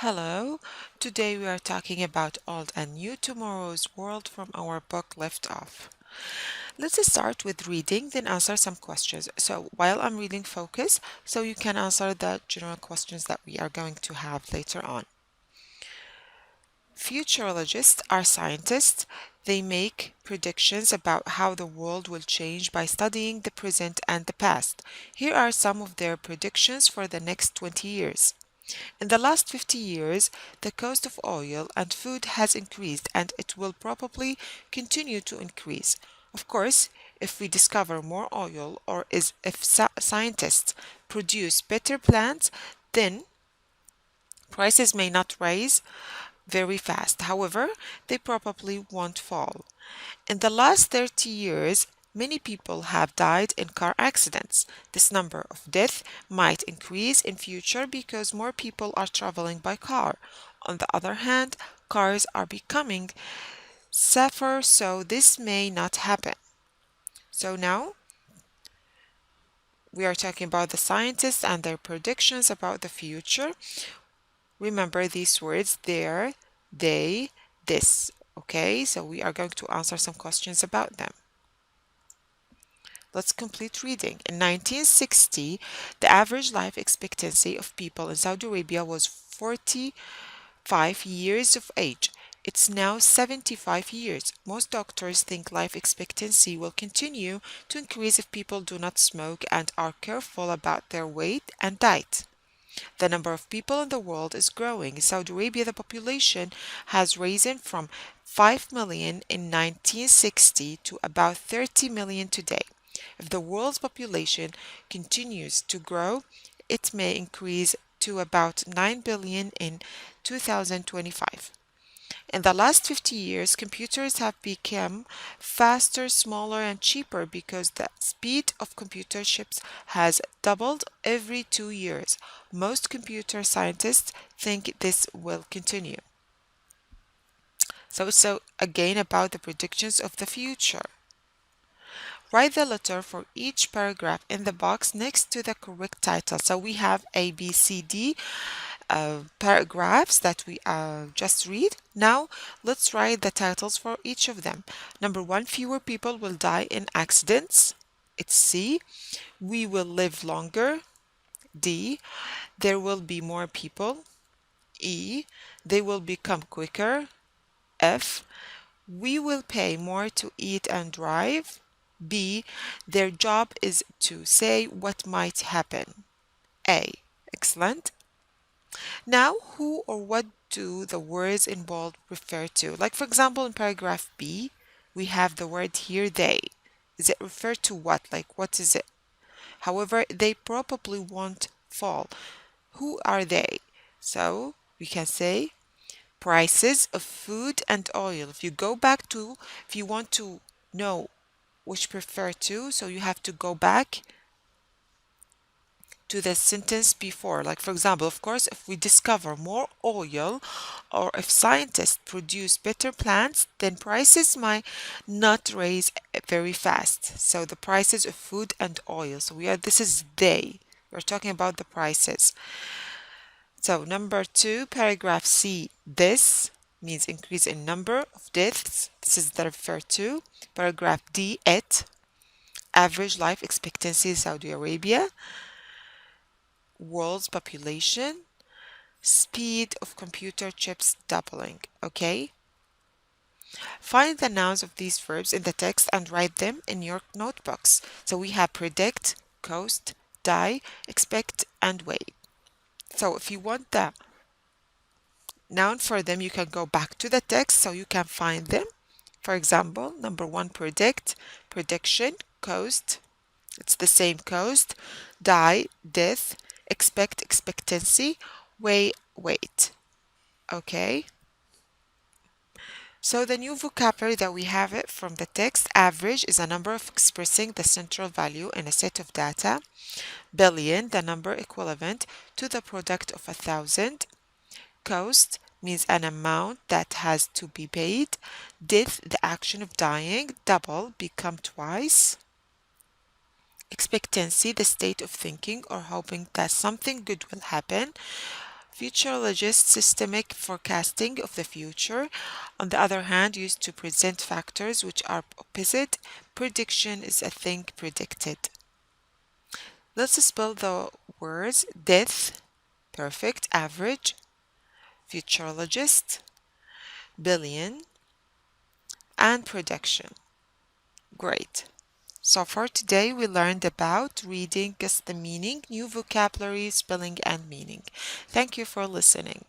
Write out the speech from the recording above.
Hello, today we are talking about old and new tomorrow's world from our book Left Off. Let's start with reading, then answer some questions. So while I'm reading, focus so you can answer the general questions that we are going to have later on. Futurologists are scientists. They make predictions about how the world will change by studying the present and the past. Here are some of their predictions for the next 20 years. In the last 50 years, the cost of oil and food has increased and it will probably continue to increase. Of course, if we discover more oil or if scientists produce better plants, then prices may not rise very fast. However, they probably won't fall. In the last 30 years, many people have died in car accidents. This number of deaths might increase in future because more people are traveling by car. On the other hand, cars are becoming safer, so this may not happen. So now we are talking about the scientists and their predictions about the future. Remember these words there, they, this. Okay, so we are going to answer some questions about them. Let's complete reading. In 1960, the average life expectancy of people in Saudi Arabia was 45 years of age. It's now 75 years. Most doctors think life expectancy will continue to increase if people do not smoke and are careful about their weight and diet. The number of people in the world is growing. In Saudi Arabia, the population has risen from 5 million in 1960 to about 30 million today. If the world's population continues to grow, it may increase to about 9 billion in 2025. In the last 50 years, computers have become faster, smaller, and cheaper because the speed of computer chips has doubled every 2 years. Most computer scientists think this will continue. So again about the predictions of the future. Write the letter for each paragraph in the box next to the correct title. So we have A, B, C, D paragraphs that we just read. Now let's write the titles for each of them. Number one, fewer people will die in accidents. It's C. We will live longer. D. There will be more people. E. They will become quicker. F. We will pay more to eat and drive. B. Their job is to say what might happen. A. Excellent. Now, who or what do the words in bold refer to? Like, for example, in paragraph B, we have the word here, they. Is it refer to what? Like, what is it? However, they probably won't fall. Who are they? So, we can say prices of food and oil. If you go back to, if you want to know which prefer to, so you have to go back to the sentence before. Like, for example, of course, if we discover more oil or if scientists produce better plants, then prices might not rise very fast. So the prices of food and oil. So this is they. We're talking about the prices. So number two, paragraph C, this means increase in number of deaths. This is the refer to. Paragraph D, it, average life expectancy in Saudi Arabia, world's population, speed of computer chips doubling. Okay? Find the nouns of these verbs in the text and write them in your notebooks. So we have predict, coast, die, expect, and wait. So if you want the noun for them, you can go back to the text so you can find them. For example, number one, predict, prediction, coast. It's the same coast. Die, death, expect, expectancy, wait. Okay. So the new vocabulary that we have it from the text, average is a number of expressing the central value in a set of data. Billion, the number equivalent to the product of 1,000. Cost means an amount that has to be paid. Death, the action of dying. Double, become twice. Expectancy, the state of thinking or hoping that something good will happen. Futurologist, systemic forecasting of the future. On the other hand, used to present factors which are opposite. Prediction is a thing predicted. Let's spell the words death, perfect, average, futurologist, billion, and prediction. Great. So for today, we learned about reading, guess the meaning, new vocabulary, spelling, and meaning. Thank you for listening.